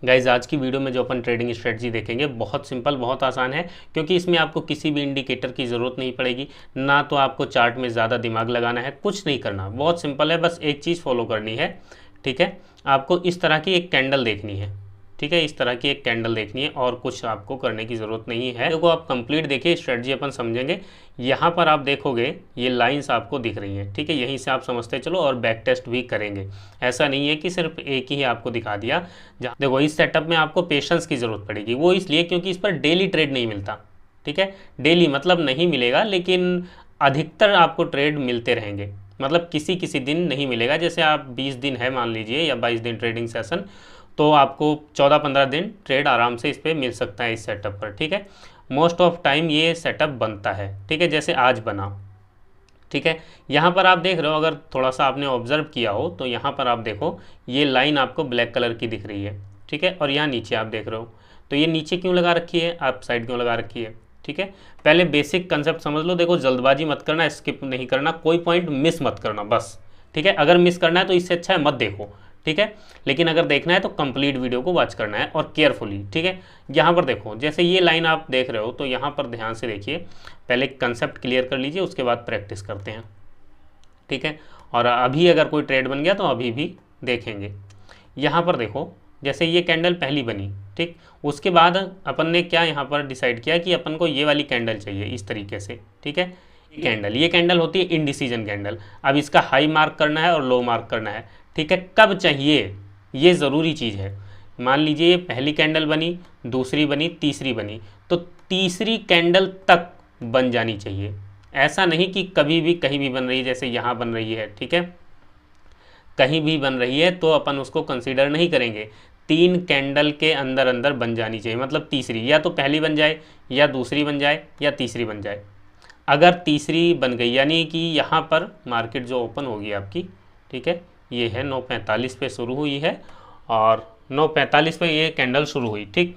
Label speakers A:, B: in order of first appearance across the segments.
A: Guys आज की video में जो अपन ट्रेडिंग स्ट्रेटजी देखेंगे बहुत सिंपल बहुत आसान है, क्योंकि इसमें आपको किसी भी इंडिकेटर की ज़रूरत नहीं पड़ेगी, ना तो आपको चार्ट में ज़्यादा दिमाग लगाना है, कुछ नहीं करना, बहुत सिंपल है। बस एक चीज़ फॉलो करनी है, ठीक है। आपको इस तरह की एक कैंडल देखनी है, ठीक है, इस तरह की एक कैंडल देखनी है और कुछ आपको करने की ज़रूरत नहीं है। देखो आप कंप्लीट देखिए, स्ट्रेटजी अपन समझेंगे। यहाँ पर आप देखोगे ये लाइंस आपको दिख रही हैं, ठीक है, यहीं से आप समझते चलो और बैक टेस्ट भी करेंगे। ऐसा नहीं है कि सिर्फ एक ही आपको दिखा दिया। जहाँ देखो इस सेटअप में आपको पेशेंस की ज़रूरत पड़ेगी, वो इसलिए क्योंकि इस पर डेली ट्रेड नहीं मिलता, ठीक है। डेली मतलब नहीं मिलेगा, लेकिन अधिकतर आपको ट्रेड मिलते रहेंगे, मतलब किसी किसी दिन नहीं मिलेगा। जैसे आप 20 दिन है मान लीजिए या 22 दिन ट्रेडिंग सेशन, तो आपको 14-15 दिन ट्रेड आराम से इस पर मिल सकता है इस सेटअप पर, ठीक है। मोस्ट ऑफ टाइम ये सेटअप बनता है, ठीक है, जैसे आज बना, ठीक है। यहाँ पर आप देख रहे हो, अगर थोड़ा सा आपने ऑब्जर्व किया हो तो यहाँ पर आप देखो ये लाइन आपको ब्लैक कलर की दिख रही है, ठीक है, और यहाँ नीचे आप देख रहे हो, तो ये नीचे क्यों लगा रखी है, आप साइड क्यों लगा रखी है, ठीक है। पहले बेसिक कंसेप्ट समझ लो। देखो जल्दबाजी मत करना, स्किप नहीं करना, कोई पॉइंट मिस मत करना बस, ठीक है। अगर मिस करना है तो इससे अच्छा है मत देखो, ठीक है, लेकिन अगर देखना है तो कंप्लीट वीडियो को वॉच करना है और केयरफुली, ठीक है। यहाँ पर देखो जैसे ये लाइन आप देख रहे हो, तो यहाँ पर ध्यान से देखिए, पहले कंसेप्ट क्लियर कर लीजिए, उसके बाद प्रैक्टिस करते हैं, ठीक है। और अभी अगर कोई ट्रेड बन गया तो अभी भी देखेंगे। यहाँ पर देखो जैसे ये कैंडल पहली बनी, ठीक, उसके बाद अपन ने क्या यहाँ पर डिसाइड किया कि अपन को ये वाली कैंडल चाहिए इस तरीके से, ठीक है। ये कैंडल होती है इंडिसीजन कैंडल। अब इसका हाई मार्क करना है और लो मार्क करना है, ठीक है। कब चाहिए ये ज़रूरी चीज़ है। मान लीजिए ये पहली कैंडल बनी, दूसरी बनी, तीसरी बनी, तो तीसरी कैंडल तक बन जानी चाहिए। ऐसा नहीं कि कभी भी कहीं भी बन रही है, जैसे यहाँ बन रही है, ठीक है, कहीं भी बन रही है तो अपन उसको कंसीडर नहीं करेंगे। 3 कैंडल के अंदर अंदर बन जानी चाहिए, मतलब तीसरी, या तो पहली बन जाए या दूसरी बन जाए या तीसरी बन जाए। अगर तीसरी बन गई यानी कि यहाँ पर मार्केट जो ओपन होगी आपकी, ठीक है, ये है 9:45 पे शुरू हुई है और 9:45 पे ये कैंडल शुरू हुई, ठीक,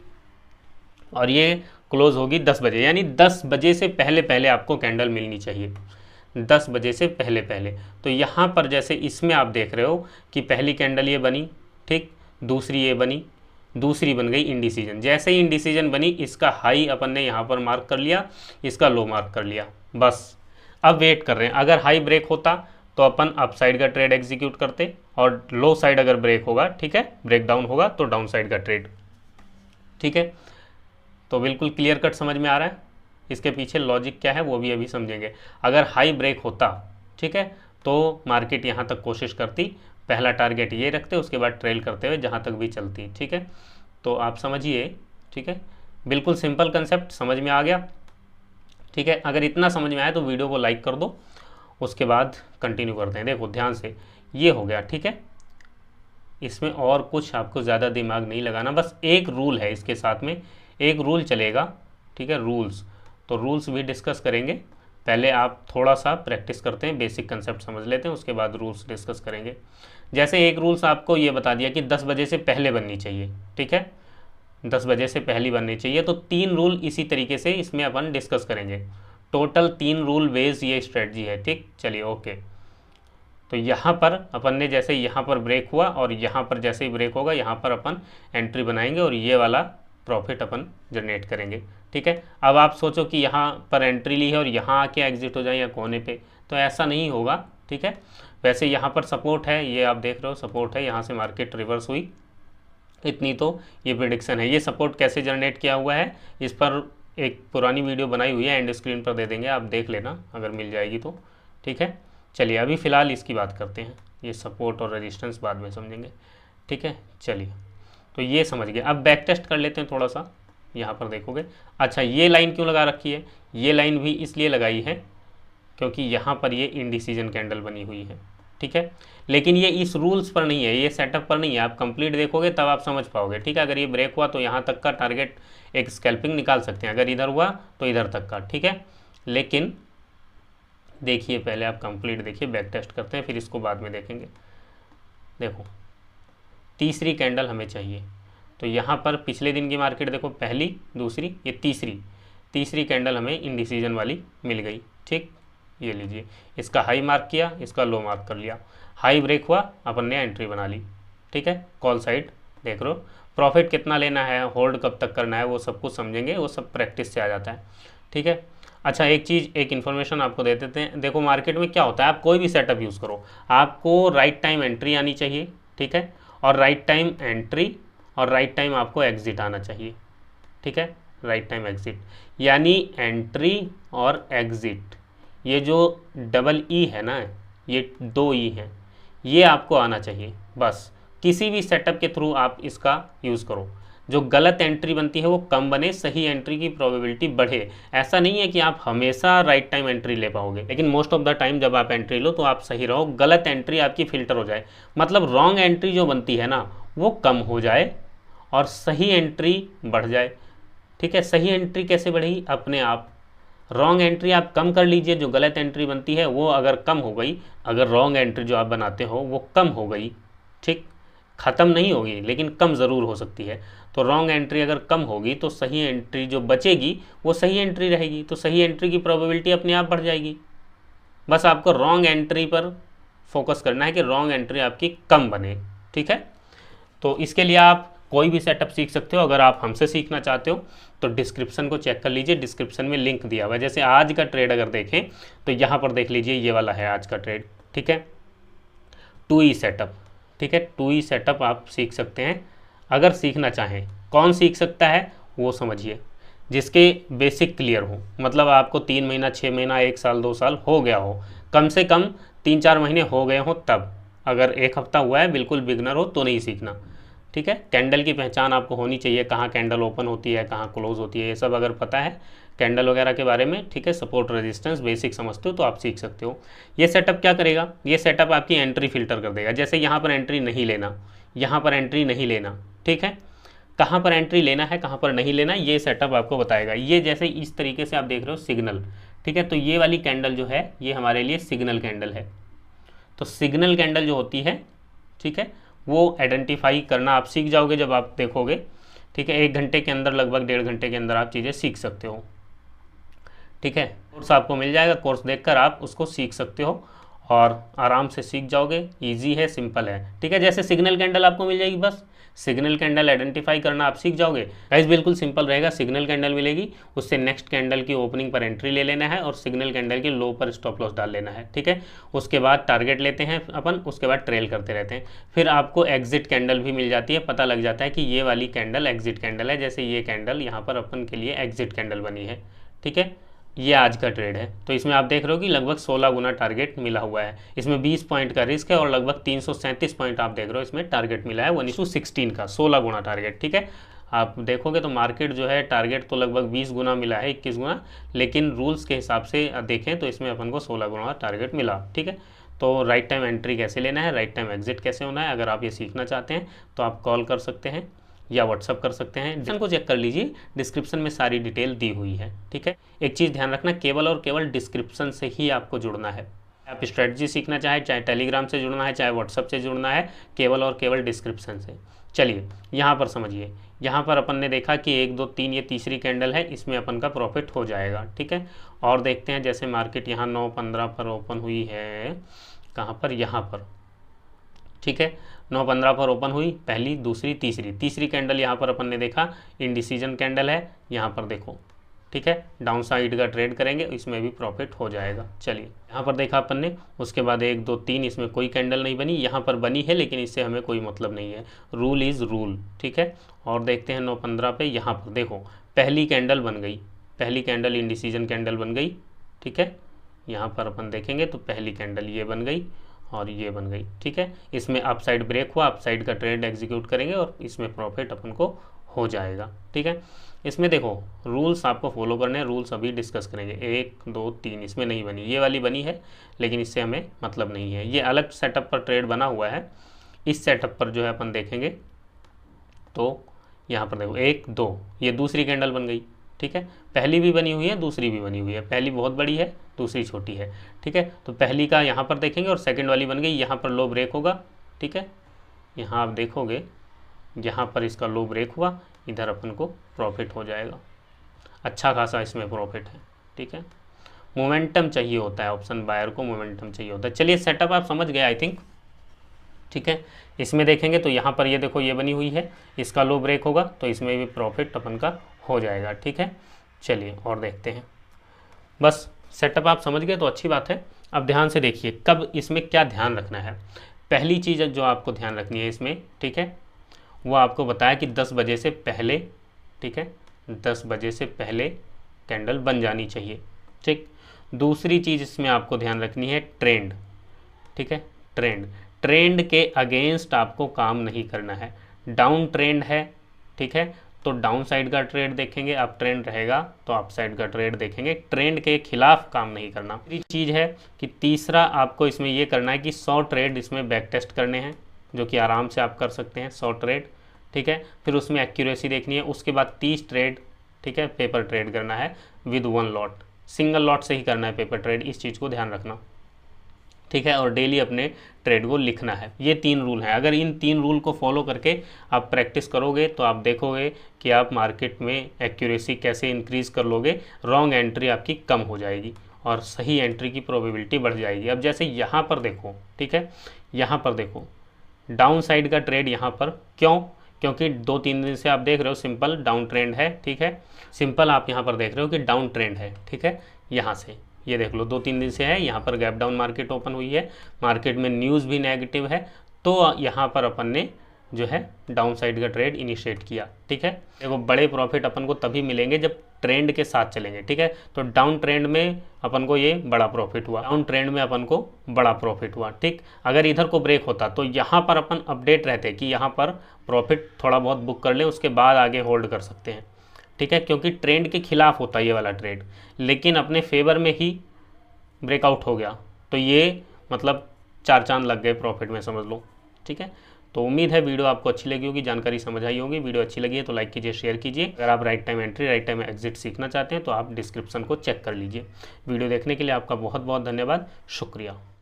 A: और ये क्लोज होगी 10 बजे, यानी 10 बजे से पहले पहले आपको कैंडल मिलनी चाहिए, 10 बजे से पहले पहले। तो यहाँ पर जैसे इसमें आप देख रहे हो कि पहली कैंडल ये बनी, ठीक, दूसरी ये बनी, दूसरी बन गई इंडिसीजन। जैसे ही इंडिसीजन बनी, इसका हाई अपन ने यहाँ पर मार्क कर लिया, इसका लो मार्क कर लिया, बस। अब वेट कर रहे हैं, अगर हाई ब्रेक होता तो अपन अप साइड का ट्रेड एग्जीक्यूट करते, और लो साइड अगर ब्रेक होगा, ठीक है, ब्रेक डाउन होगा तो डाउन साइड का ट्रेड, ठीक है। तो बिल्कुल क्लियर कट समझ में आ रहा है, इसके पीछे लॉजिक क्या है वो भी अभी समझेंगे। अगर हाई ब्रेक होता, ठीक है, तो मार्केट यहाँ तक कोशिश करती, पहला टारगेट ये रखते, उसके बाद ट्रेल करते हुए जहाँ तक भी चलती, ठीक है। तो आप समझिए, ठीक है, बिल्कुल सिंपल कंसेप्ट समझ में आ गया, ठीक है। अगर इतना समझ में आया तो वीडियो को लाइक कर दो, उसके बाद कंटिन्यू करते हैं। देखो ध्यान से, ये हो गया, ठीक है, इसमें और कुछ आपको ज़्यादा दिमाग नहीं लगाना, बस एक रूल है इसके साथ में, एक रूल चलेगा, ठीक है, रूल्स। तो रूल्स भी डिस्कस करेंगे, पहले आप थोड़ा सा प्रैक्टिस करते हैं, बेसिक कंसेप्ट समझ लेते हैं, उसके बाद रूल्स डिस्कस करेंगे। जैसे एक रूल्स आपको ये बता दिया कि 10 बजे से पहले बननी चाहिए, ठीक है, 10 बजे से पहले बननी चाहिए, तो 3 रूल इसी तरीके से इसमें अपन डिस्कस करेंगे। टोटल 3 रूल बेस्ड ये स्ट्रेटजी है, ठीक, चलिए ओके। तो यहाँ पर अपन ने जैसे यहाँ पर ब्रेक हुआ और यहाँ पर जैसे ही ब्रेक होगा यहाँ पर अपन एंट्री बनाएंगे और ये वाला प्रॉफिट अपन जनरेट करेंगे, ठीक है। अब आप सोचो कि यहाँ पर एंट्री ली है और यहाँ आके एग्जिट हो जाए या कोने पे, तो ऐसा नहीं होगा, ठीक है। वैसे यहाँ पर सपोर्ट है, ये आप देख रहे हो सपोर्ट है, यहाँ से मार्केट रिवर्स हुई, इतनी तो ये प्रिडिक्शन है। ये सपोर्ट कैसे जनरेट किया हुआ है, इस पर एक पुरानी वीडियो बनाई हुई है, एंड स्क्रीन पर दे देंगे, आप देख लेना अगर मिल जाएगी तो, ठीक है। चलिए अभी फ़िलहाल इसकी बात करते हैं, ये सपोर्ट और रेजिस्टेंस बाद में समझेंगे, ठीक है। चलिए तो ये समझ गए, अब बैक टेस्ट कर लेते हैं थोड़ा सा। यहाँ पर देखोगे, अच्छा ये लाइन क्यों लगा रखी है, ये लाइन भी इसलिए लगाई है क्योंकि यहाँ पर ये इंडिसीजन कैंडल बनी हुई है, ठीक है। लेकिन ये इस रूल्स पर नहीं है, ये सेटअप पर नहीं है, आप कंप्लीट देखोगे तब आप समझ पाओगे, ठीक है। अगर ये ब्रेक हुआ तो यहाँ तक का टारगेट एक स्कैल्पिंग निकाल सकते हैं, अगर इधर हुआ तो इधर तक का, ठीक है। लेकिन देखिए पहले आप कंप्लीट देखिए, बैक टेस्ट करते हैं फिर इसको बाद में देखेंगे। देखो तीसरी कैंडल हमें चाहिए, तो यहाँ पर पिछले दिन की मार्केट देखो, पहली, दूसरी, ये तीसरी कैंडल हमें इंडिसीजन वाली मिल गई, ठीक। ये लीजिए, इसका हाई मार्क किया, इसका लो मार्क कर लिया, हाई ब्रेक हुआ, अपन ने एंट्री बना ली, ठीक है, कॉल साइड देख रहे हो। प्रॉफिट कितना लेना है, होल्ड कब तक करना है, वो सब कुछ समझेंगे, वो सब प्रैक्टिस से आ जाता है, ठीक है। अच्छा एक चीज़, एक इन्फॉर्मेशन आपको दे देते हैं। देखो मार्केट में क्या होता है, आप कोई भी सेटअप यूज़ करो, आपको राइट टाइम एंट्री आनी चाहिए, ठीक है, और राइट टाइम एंट्री और राइट टाइम आपको एग्जिट आना चाहिए, ठीक है। राइट टाइम एग्जिट यानी एंट्री और एग्जिट, ये जो डबल ई है ना, ये 2 ई हैं, ये आपको आना चाहिए बस। किसी भी सेटअप के थ्रू आप इसका यूज़ करो, जो गलत एंट्री बनती है वो कम बने, सही एंट्री की प्रोबेबिलिटी बढ़े। ऐसा नहीं है कि आप हमेशा राइट टाइम एंट्री ले पाओगे, लेकिन मोस्ट ऑफ द टाइम जब आप एंट्री लो तो आप सही रहो, गलत एंट्री आपकी फिल्टर हो जाए, मतलब रॉन्ग एंट्री जो बनती है ना वो कम हो जाए और सही एंट्री बढ़ जाए, ठीक है। सही एंट्री कैसे बढ़ेगी, अपने आप। रॉन्ग एंट्री आप कम कर लीजिए, जो गलत एंट्री बनती है वो अगर कम हो गई, अगर रॉन्ग एंट्री जो आप बनाते हो वो कम हो गई, ठीक, ख़त्म नहीं होगी लेकिन कम ज़रूर हो सकती है, तो रॉन्ग एंट्री अगर कम होगी तो सही एंट्री जो बचेगी वो सही एंट्री रहेगी, तो सही एंट्री की प्रोबेबिलिटी अपने आप बढ़ जाएगी। बस आपको रॉन्ग एंट्री पर फोकस करना है कि रॉन्ग एंट्री आपकी कम बने, ठीक है। तो इसके लिए आप कोई भी सेटअप सीख सकते हो। अगर आप हमसे सीखना चाहते हो तो डिस्क्रिप्शन को चेक कर लीजिए, डिस्क्रिप्शन में लिंक दिया हुआ है। जैसे आज का ट्रेड अगर देखें तो यहाँ पर देख लीजिए, ये वाला है आज का ट्रेड, ठीक है, 2E सेटअप, ठीक है। 2E सेटअप आप सीख सकते हैं अगर सीखना चाहें। कौन सीख सकता है वो समझिए, जिसके बेसिक क्लियर हो, मतलब आपको 3 महीना 6 महीना 1 साल 2 साल हो गया हो, कम से कम 3-4 महीने हो गए हो तब। अगर 1 हफ्ता हुआ है, बिल्कुल बिगनर हो तो नहीं सीखना, ठीक है। कैंडल की पहचान आपको होनी चाहिए, कहाँ कैंडल ओपन होती है, कहाँ क्लोज होती है, ये सब अगर पता है कैंडल वगैरह के बारे में, ठीक है, सपोर्ट रेजिस्टेंस बेसिक समझते हो तो आप सीख सकते हो। ये सेटअप क्या करेगा, ये सेटअप आपकी एंट्री फिल्टर कर देगा। जैसे यहाँ पर एंट्री नहीं लेना, यहाँ पर एंट्री नहीं लेना, ठीक है, कहाँ पर एंट्री लेना है कहाँ पर नहीं लेना, ये सेटअप आपको बताएगा। ये जैसे इस तरीके से आप देख रहे हो सिग्नल, ठीक है, तो ये वाली कैंडल जो है ये हमारे लिए सिग्नल कैंडल है। तो सिग्नल कैंडल जो होती है, ठीक है, वो आइडेंटिफाई करना आप सीख जाओगे जब आप देखोगे, ठीक है। 1 घंटे के अंदर, लगभग 1.5 घंटे के अंदर आप चीज़ें सीख सकते हो, ठीक है। कोर्स आपको मिल जाएगा, कोर्स देखकर आप उसको सीख सकते हो और आराम से सीख जाओगे। इजी है, सिंपल है, ठीक है। जैसे सिग्नल कैंडल आपको मिल जाएगी, बस सिग्नल कैंडल आइडेंटिफाई करना आप सीख जाओगे। गाइस बिल्कुल सिंपल रहेगा। सिग्नल कैंडल मिलेगी, उससे नेक्स्ट कैंडल की ओपनिंग पर एंट्री ले लेना है और सिग्नल कैंडल के लो पर स्टॉप लॉस डाल लेना है, ठीक है। उसके बाद टारगेट लेते हैं अपन, उसके बाद ट्रेल करते रहते हैं। फिर आपको एग्जिट कैंडल भी मिल जाती है, पता लग जाता है कि ये वाली कैंडल एग्जिट कैंडल है। जैसे ये कैंडल यहाँ पर अपन के लिए एग्जिट कैंडल बनी है, ठीक है। ये आज का ट्रेड है, तो इसमें आप देख रहे हो कि लगभग 16 गुना टारगेट मिला हुआ है। इसमें 20 पॉइंट का रिस्क है और लगभग 337 पॉइंट आप देख रहे हो इसमें टारगेट मिला है 1:16 का, 16 गुना टारगेट, ठीक है। आप देखोगे तो मार्केट जो है टारगेट तो लगभग 20 गुना मिला है, 21 गुना, लेकिन रूल्स के हिसाब से देखें तो इसमें अपन को 16 गुना टारगेट मिला, ठीक है। तो राइट टाइम एंट्री कैसे लेना है, राइट टाइम एग्जिट कैसे होना है, अगर आप ये सीखना चाहते हैं तो आप कॉल कर सकते हैं या व्हाट्सअप कर सकते हैं। डिस्क्रिप्शन को चेक कर लीजिए, डिस्क्रिप्शन में सारी डिटेल दी हुई है, ठीक है। एक चीज़ ध्यान रखना, केवल और केवल डिस्क्रिप्शन से ही आपको जुड़ना है। आप स्ट्रेटजी सीखना चाहे, चाहे टेलीग्राम से जुड़ना है, चाहे व्हाट्सअप से जुड़ना है, केवल और केवल डिस्क्रिप्शन से। चलिए यहाँ पर समझिए, यहाँ पर अपन ने देखा कि 1 2 3 ये तीसरी कैंडल है, इसमें अपन का प्रॉफिट हो जाएगा, ठीक है। और देखते हैं जैसे मार्केट यहाँ 9:15 पर ओपन हुई है, कहाँ पर, यहाँ पर, ठीक है, 9:15 पर ओपन हुई, पहली दूसरी तीसरी कैंडल यहाँ पर अपन ने देखा इंडिसीजन कैंडल है, यहाँ पर देखो, ठीक है, डाउन साइड का ट्रेड करेंगे, इसमें भी प्रॉफिट हो जाएगा। चलिए यहाँ पर देखा अपन ने, उसके बाद 1 2 3 इसमें कोई कैंडल नहीं बनी, यहाँ पर बनी है लेकिन इससे हमें कोई मतलब नहीं है, रूल इज़ रूल, ठीक है। और देखते हैं 9:15 पे, यहाँ पर देखो पहली कैंडल बन गई, पहली कैंडल इंडिसीजन कैंडल बन गई, ठीक है। यहाँ पर अपन देखेंगे तो पहली कैंडल ये बन गई और ये बन गई, ठीक है। इसमें अपसाइड ब्रेक हुआ, अपसाइड का ट्रेड एग्जीक्यूट करेंगे और इसमें प्रॉफिट अपन को हो जाएगा, ठीक है। इसमें देखो रूल्स आपको फॉलो करने हैं, रूल्स अभी डिस्कस करेंगे। 1 2 3 इसमें नहीं बनी, ये वाली बनी है लेकिन इससे हमें मतलब नहीं है, ये अलग सेटअप पर ट्रेड बना हुआ है। इस सेटअप पर जो है अपन देखेंगे तो यहाँ पर देखो 1 2 ये दूसरी कैंडल बन गई, ठीक है। पहली भी बनी हुई है, दूसरी भी बनी हुई है, पहली बहुत बड़ी है, दूसरी छोटी है, ठीक है। तो पहली का यहाँ पर देखेंगे और सेकंड वाली बन गई, यहाँ पर लो ब्रेक होगा, ठीक है। यहाँ आप देखोगे यहाँ पर इसका लो ब्रेक हुआ, इधर अपन को प्रॉफिट हो जाएगा, अच्छा खासा इसमें प्रॉफिट है, ठीक है। मोमेंटम चाहिए होता है, ऑप्शन बायर को मोमेंटम चाहिए होता है। चलिए सेटअप आप समझ गए आई थिंक, ठीक है। इसमें देखेंगे तो यहाँ पर ये देखो ये बनी हुई है, इसका लो ब्रेक होगा तो इसमें भी प्रॉफिट अपन का हो जाएगा। ठीक है, चलिए और देखते हैं। बस सेटअप आप समझ गए तो अच्छी बात है। अब ध्यान से देखिए कब इसमें क्या ध्यान रखना है। पहली चीज़ जो आपको ध्यान रखनी है इसमें, ठीक है, वो आपको बताया कि 10 बजे से पहले, ठीक है, 10 बजे से पहले कैंडल बन जानी चाहिए। ठीक, दूसरी चीज़ इसमें आपको ध्यान रखनी है ट्रेंड। ठीक है, ट्रेंड के अगेंस्ट आपको काम नहीं करना है। डाउन ट्रेंड है, ठीक है, तो डाउन साइड का ट्रेड देखेंगे, अप ट्रेंड रहेगा तो अप साइड का ट्रेड देखेंगे। ट्रेंड के खिलाफ काम नहीं करना। तीसरी चीज़ है कि तीसरा आपको इसमें ये करना है कि 100 ट्रेड इसमें बैक टेस्ट करने हैं, जो कि आराम से आप कर सकते हैं 100 ट्रेड। ठीक है, फिर उसमें एक्यूरेसी देखनी है। उसके बाद 30 ट्रेड, ठीक है, पेपर ट्रेड करना है विद 1 लॉट, सिंगल लॉट से ही करना है पेपर ट्रेड, इस चीज़ को ध्यान रखना। ठीक है, और डेली अपने ट्रेड को लिखना है। ये 3 रूल हैं। अगर इन 3 रूल को फॉलो करके आप प्रैक्टिस करोगे तो आप देखोगे कि आप मार्केट में एक्यूरेसी कैसे इंक्रीज़ कर लोगे, रॉन्ग एंट्री आपकी कम हो जाएगी और सही एंट्री की प्रोबेबिलिटी बढ़ जाएगी। अब जैसे यहाँ पर देखो, ठीक है, यहाँ पर देखो डाउन साइड का ट्रेड यहाँ पर क्यों, क्योंकि 2-3 दिन से आप देख रहे हो सिंपल डाउन ट्रेंड है। ठीक है, सिंपल आप यहाँ पर देख रहे हो कि डाउन ट्रेंड है। ठीक है, यहाँ से ये देख लो 2-3 दिन से है, यहाँ पर गैप डाउन मार्केट ओपन हुई है, मार्केट में न्यूज़ भी नेगेटिव है, तो यहाँ पर अपन ने जो है डाउन साइड का ट्रेड इनिशिएट किया। ठीक है, देखो बड़े प्रॉफिट अपन को तभी मिलेंगे जब ट्रेंड के साथ चलेंगे। ठीक है, तो डाउन ट्रेंड में अपन को ये बड़ा प्रॉफिट हुआ, डाउन ट्रेंड में अपन को बड़ा प्रॉफिट हुआ। ठीक, अगर इधर को ब्रेक होता तो यहाँ पर अपन अपडेट रहते कि यहाँ पर प्रॉफिट थोड़ा बहुत बुक कर लें, उसके बाद आगे होल्ड कर सकते हैं। ठीक है, क्योंकि ट्रेंड के खिलाफ होता है ये वाला ट्रेड, लेकिन अपने फेवर में ही ब्रेकआउट हो गया, तो ये मतलब 4 चांद लग गए प्रॉफिट में, समझ लो। ठीक है, तो उम्मीद है वीडियो आपको अच्छी लगी होगी, जानकारी समझ आई होगी। वीडियो अच्छी लगी है तो लाइक कीजिए, शेयर कीजिए। अगर आप right time entry, right time exit सीखना चाहते हैं तो आप डिस्क्रिप्शन को चेक कर लीजिए। वीडियो देखने के लिए आपका बहुत बहुत धन्यवाद, शुक्रिया।